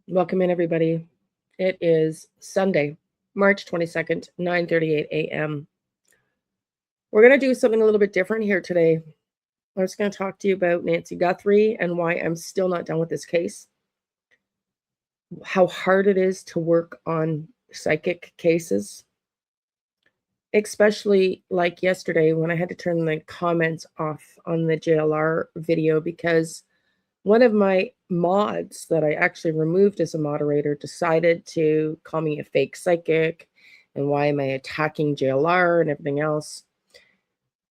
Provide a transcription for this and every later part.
Welcome in, everybody. It is Sunday, March 22nd, 9:38 a.m. We're going to do something a little bit different here today. I'm just going to talk to you about Nancy Guthrie and why I'm still not done with this case, how hard it is to work on psychic cases, especially like yesterday when I had to turn the comments off on the JLR video because one of my mods that I actually removed as a moderator decided to call me a fake psychic and why am I attacking JLR and everything else.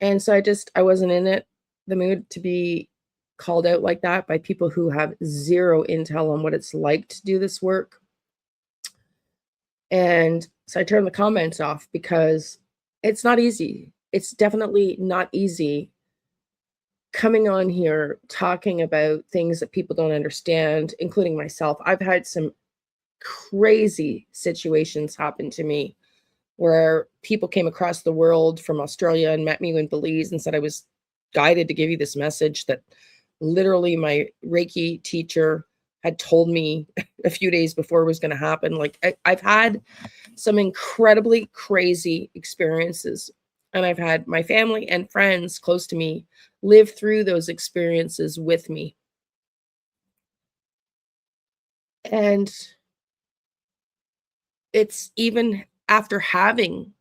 And so I wasn't in the mood to be called out like that by people who have zero intel on what it's like to do this work. And so I turned the comments off because it's not easy. It's definitely not easy coming on here talking about things that people don't understand, including myself. I've had some crazy situations happen to me where people came across the world from Australia and met me in Belize and said I was guided to give you this message that literally my Reiki teacher had told me a few days before it was going to happen. Like I've had some incredibly crazy experiences, and I've had my family and friends close to me live through those experiences with me. And it's even after having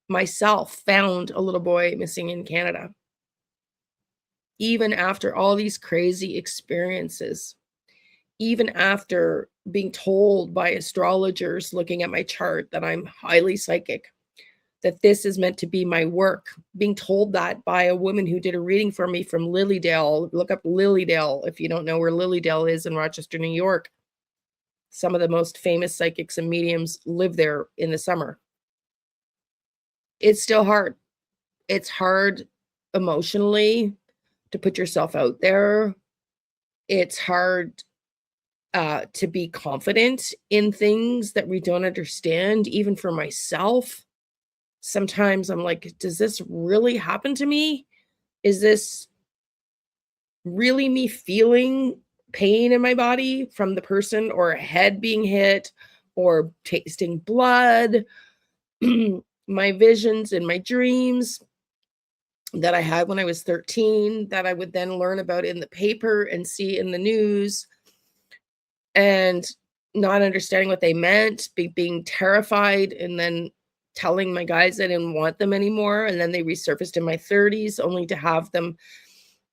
myself found a little boy missing in Canada, even after all these crazy experiences, even after being told by astrologers looking at my chart that I'm highly psychic, that this is meant to be my work, being told that by a woman who did a reading for me from Lilydale. Look up Lilydale if you don't know where Lilydale is in Rochester, New York. Some of the most famous psychics and mediums live there in the summer. It's still hard. It's hard emotionally to put yourself out there. It's hard to be confident in things that we don't understand, even for myself. Sometimes I'm like, does this really happen to me? Is this really me feeling pain in my body from the person, or a head being hit, or tasting blood? My visions and my dreams that I had when I was 13 that I would then learn about in the paper and see in the news, and not understanding what they meant, being terrified, and then telling my guys I didn't want them anymore. And then they resurfaced in my 30s only to have them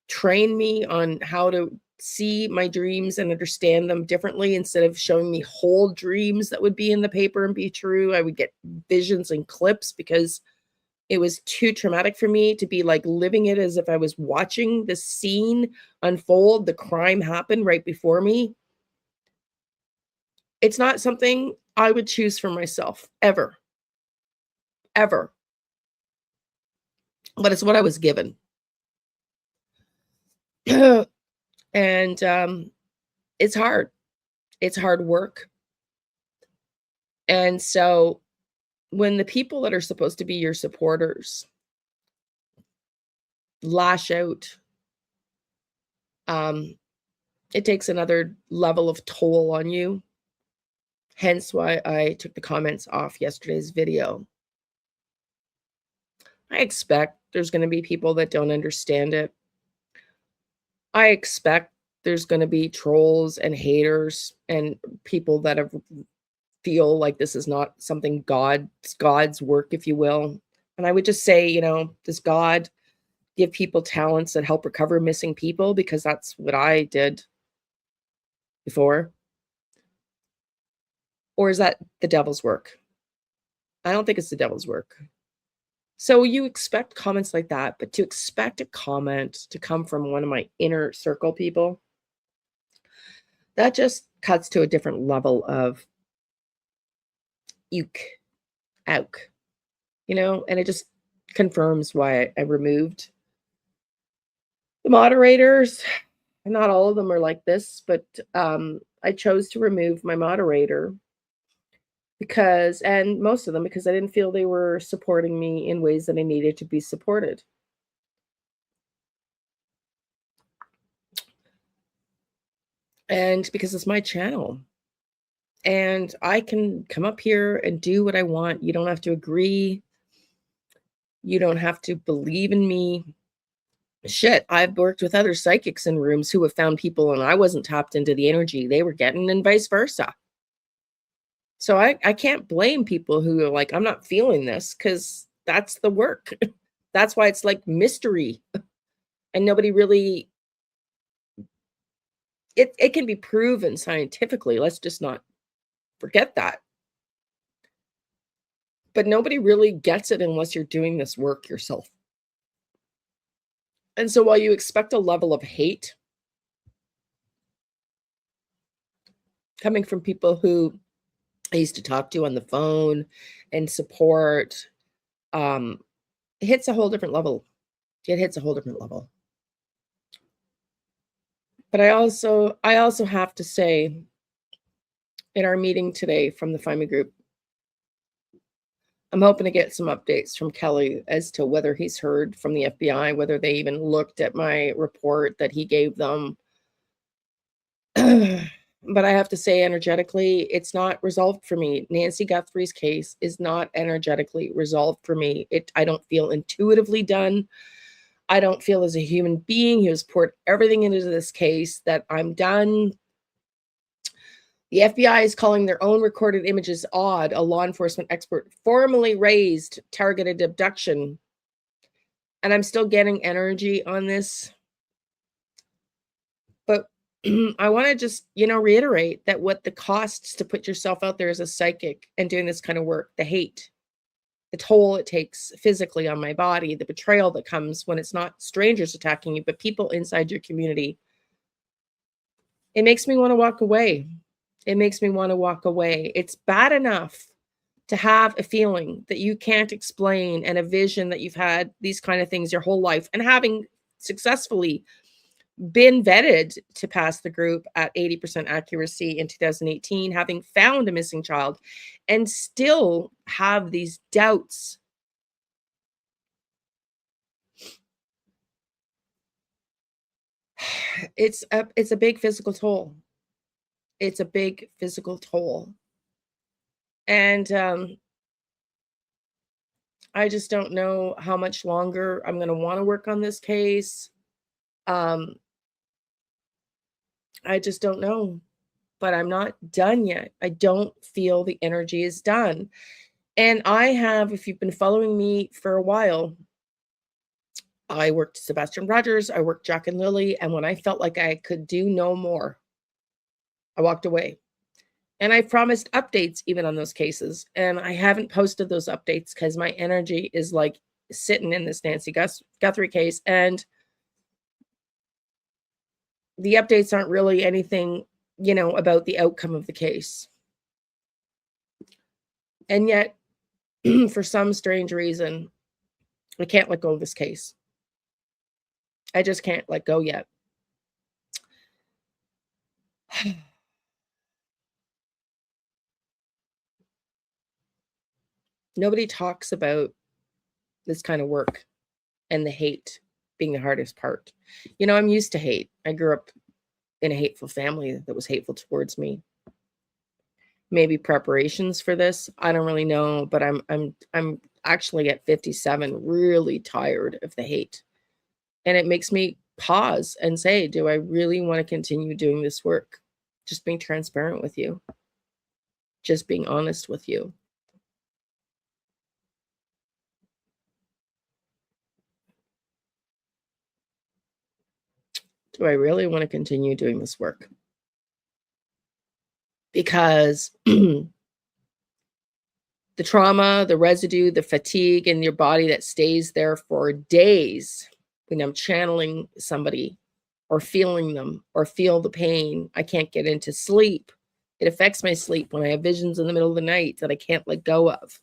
train me on how to see my dreams and understand them differently. Instead of showing me whole dreams that would be in the paper and be true, I would get visions and clips because it was too traumatic for me to be like living it as if I was watching the scene unfold, the crime happen right before me. It's not something I would choose for myself, ever, ever. But it's what I was given. And it's hard. It's hard work. And so when the people that are supposed to be your supporters lash out, it takes another level of toll on you. Hence why I took the comments off yesterday's video. I expect there's going to be people that don't understand it. I expect there's going to be trolls and haters and people that feel like this is not something God's work, if you will. And I would just say, does God give people talents that help recover missing people? Because that's what I did before. Or is that the devil's work? I don't think it's the devil's work. So you expect comments like that, but to expect a comment to come from one of my inner circle people, that just cuts to a different level of auk, and it just confirms why I removed the moderators. Not all of them are like this, but I chose to remove my moderator and most of them because I didn't feel they were supporting me in ways that I needed to be supported. And because it's my channel, And I can come up here and do what I want. You don't have to agree. You don't have to believe in me. Shit, I've worked with other psychics in rooms who have found people and I wasn't tapped into the energy they were getting, and vice versa. So I can't blame people who are like, I'm not feeling this, because that's the work. That's why it's like mystery. And nobody really, it can be proven scientifically. Let's just not forget that. But nobody really gets it unless you're doing this work yourself. And so while you expect a level of hate coming from people who I used to talk to on the phone and support, it hits a whole different level. It hits a whole different level. But I also have to say, in our meeting today from the Find Me group, I'm hoping to get some updates from Kelly as to whether he's heard from the FBI, whether they even looked at my report that he gave them. But I have to say, energetically, it's not resolved for me. Nancy Guthrie's case is not energetically resolved for me. I don't feel intuitively done. I don't feel as a human being who has poured everything into this case that I'm done. The FBI is calling their own recorded images odd. A law enforcement expert formally raised targeted abduction. And I'm still getting energy on this. But I want to just, reiterate that what the costs to put yourself out there as a psychic and doing this kind of work, the hate, the toll it takes physically on my body, the betrayal that comes when it's not strangers attacking you, but people inside your community. It makes me want to walk away. It makes me want to walk away. It's bad enough to have a feeling that you can't explain and a vision that you've had these kind of things your whole life, and having successfully been vetted to pass the group at 80% accuracy in 2018, having found a missing child, and still have these doubts. It's a big physical toll. It's a big physical toll. And I just don't know how much longer I'm going to want to work on this case. I just don't know, but I'm not done yet. I don't feel the energy is done. And I have, if you've been following me for a while, I worked Sebastian Rogers, I worked Jack and Lily, and when I felt like I could do no more, I walked away. And I promised updates even on those cases, and I haven't posted those updates because my energy is like sitting in this Nancy Guthrie case, and the updates aren't really anything, about the outcome of the case. And yet, for some strange reason, I can't let go of this case. I just can't let go yet. Nobody talks about this kind of work and the hate being the hardest part. I'm used to hate. I grew up in a hateful family that was hateful towards me. Maybe preparations for this, I don't really know, but I'm actually at 57 really tired of the hate. And it makes me pause and say, do I really want to continue doing this work? Just being transparent with you. Just being honest with you. Do I really want to continue doing this work? Because the trauma, the residue, the fatigue in your body that stays there for days when I'm channeling somebody or feeling them or feel the pain, I can't get into sleep. It affects my sleep when I have visions in the middle of the night that I can't let go of.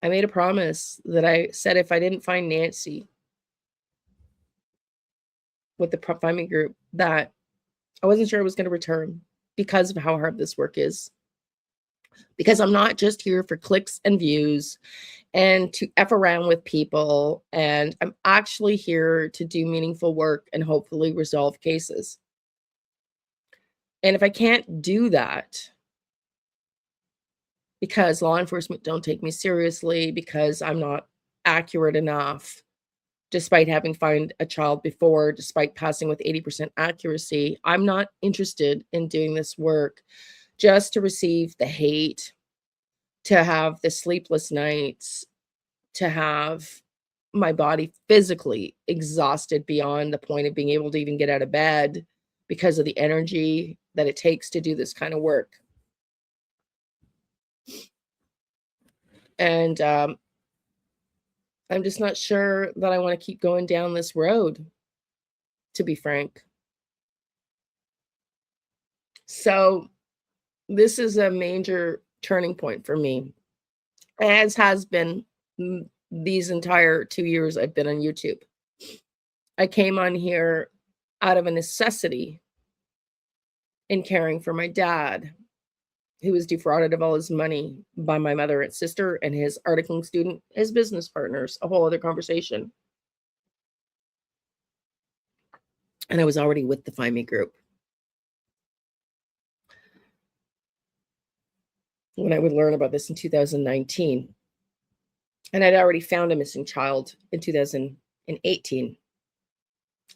I made a promise that I said if I didn't find Nancy with the Find Me group, that I wasn't sure I was going to return because of how hard this work is. Because I'm not just here for clicks and views and to F around with people. And I'm actually here to do meaningful work and hopefully resolve cases. And if I can't do that because law enforcement don't take me seriously, because I'm not accurate enough, despite having found a child before, despite passing with 80% accuracy, I'm not interested in doing this work just to receive the hate, to have the sleepless nights, to have my body physically exhausted beyond the point of being able to even get out of bed because of the energy that it takes to do this kind of work. And I'm just not sure that I want to keep going down this road, to be frank. So this is a major turning point for me, as has been these entire 2 years I've been on YouTube. I came on here out of a necessity in caring for my dad, who was defrauded of all his money by my mother and sister and his articling student, his business partners, a whole other conversation. And I was already with the Find Me group when I would learn about this in 2019. And I'd already found a missing child in 2018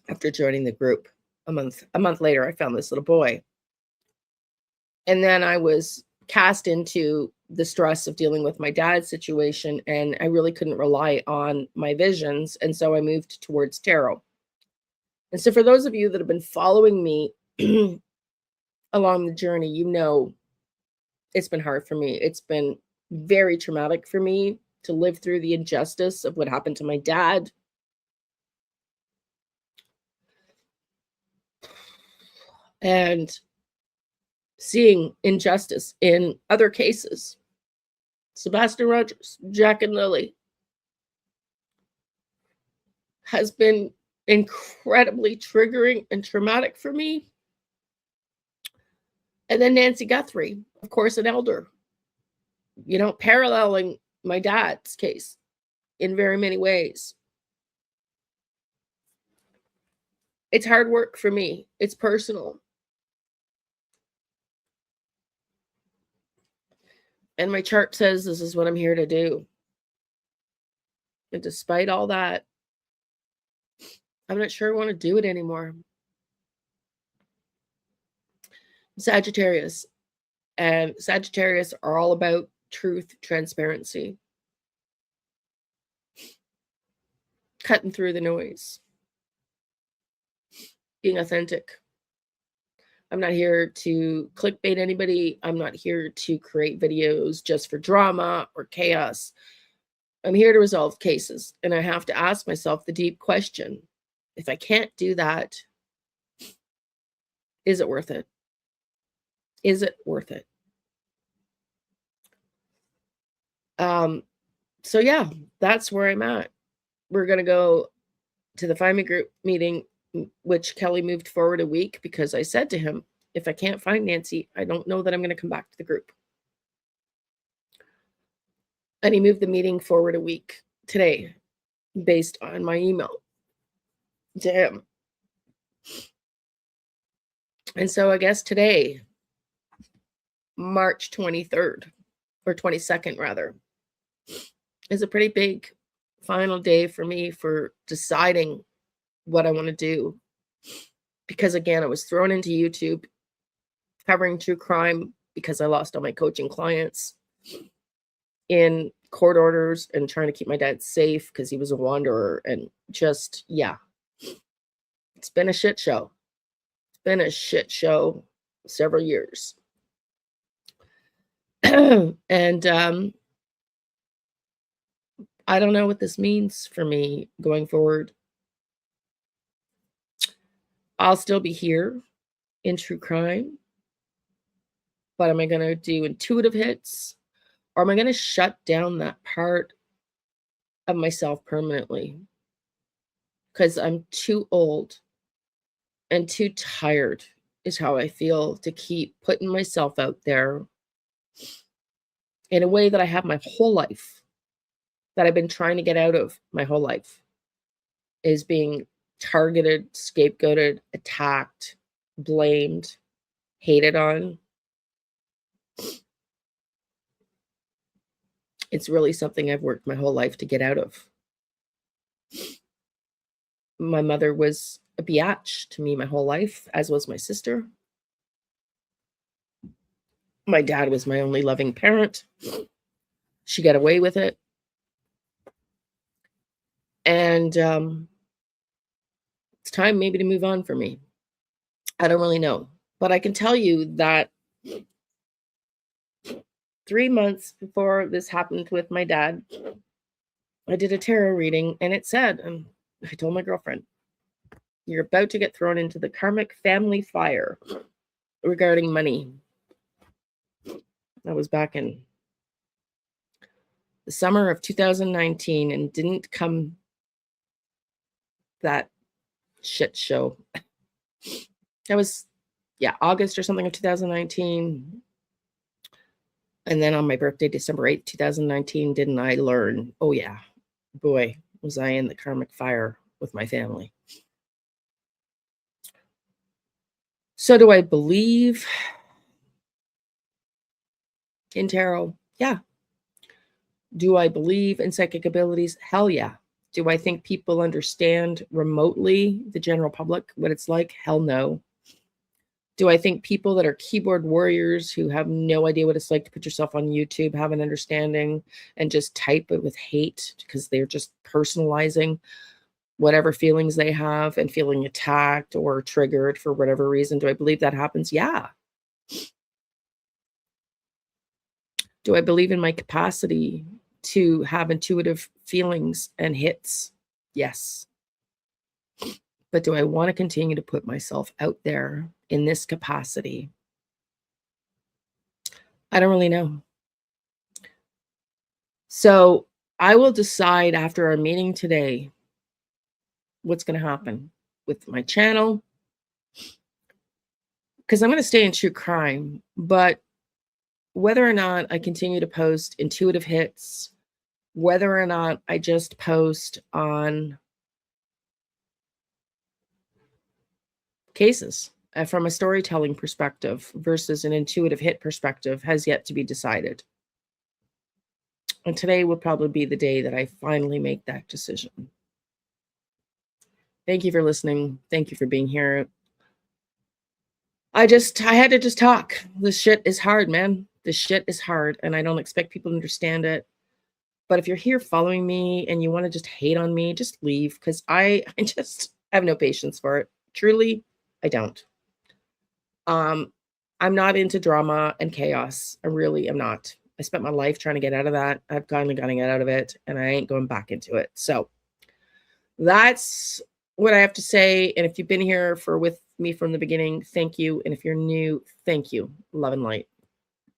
after joining the group. A month later, I found this little boy. And then I was cast into the stress of dealing with my dad's situation, and I really couldn't rely on my visions. And so I moved towards tarot. And so for those of you that have been following me along the journey, you know it's been hard for me. It's been very traumatic for me to live through the injustice of what happened to my dad. And seeing injustice in other cases. Sebastian Rogers, Jack and Lily, has been incredibly triggering and traumatic for me. And then Nancy Guthrie, of course, an elder, paralleling my dad's case in very many ways. It's hard work for me. It's personal. And my chart says this is what I'm here to do. And despite all that, I'm not sure I want to do it anymore. Sagittarius. And Sagittarius are all about truth, transparency, cutting through the noise, being authentic. I'm not here to clickbait anybody. I'm not here to create videos just for drama or chaos. I'm here to resolve cases. And I have to ask myself the deep question: if I can't do that, is it worth it? Is it worth it? So yeah, that's where I'm at. We're going to go to the Find Me group meeting, which Kelly moved forward a week because I said to him, if I can't find Nancy, I don't know that I'm going to come back to the group. And he moved the meeting forward a week today based on my email to him. And so I guess today, March 23rd, or 22nd rather, is a pretty big final day for me for deciding what I want to do. Because again, I was thrown into YouTube covering true crime because I lost all my coaching clients in court orders and trying to keep my dad safe because he was a wanderer. And just, yeah, it's been a shit show. It's been a shit show several years. And I don't know what this means for me going forward. I'll still be here in true crime, but am I going to do intuitive hits, or am I going to shut down that part of myself permanently? Because I'm too old and too tired is how I feel to keep putting myself out there in a way that I have my whole life, that I've been trying to get out of my whole life is being targeted, scapegoated, attacked, blamed, hated on. It's really something I've worked my whole life to get out of. My mother was a biatch to me my whole life, as was my sister. My dad was my only loving parent. She got away with it. And it's time maybe to move on for me. I don't really know. But I can tell you that 3 months before this happened with my dad, I did a tarot reading, and it said, and I told my girlfriend, you're about to get thrown into the karmic family fire regarding money. That was back in the summer of 2019, and didn't come that shit show. That was, August or something of 2019. And then on my birthday, December 8th, 2019, didn't I learn, oh yeah, boy, was I in the karmic fire with my family. So do I believe in tarot? Yeah. Do I believe in psychic abilities? Hell yeah. Do I think people understand remotely, the general public, what it's like? Hell no. Do I think people that are keyboard warriors who have no idea what it's like to put yourself on YouTube have an understanding and just type it with hate because they're just personalizing whatever feelings they have and feeling attacked or triggered for whatever reason? Do I believe that happens? Yeah. Do I believe in my capacity to have intuitive feelings and hits? Yes. But do I want to continue to put myself out there in this capacity? I don't really know. So I will decide after our meeting today what's going to happen with my channel, because I'm going to stay in true crime, but whether or not I continue to post intuitive hits, whether or not I just post on cases from a storytelling perspective versus an intuitive hit perspective has yet to be decided. And today will probably be the day that I finally make that decision. Thank you for listening. Thank you for being here. I had to just talk. This shit is hard, man. This shit is hard, and I don't expect people to understand it. But if you're here following me and you want to just hate on me, just leave, because I have no patience for it. Truly, I don't. I'm not into drama and chaos. I really am not. I spent my life trying to get out of that. I've finally got to get out of it, and I ain't going back into it. So that's what I have to say. And if you've been here with me from the beginning, thank you. And if you're new, thank you. Love and light.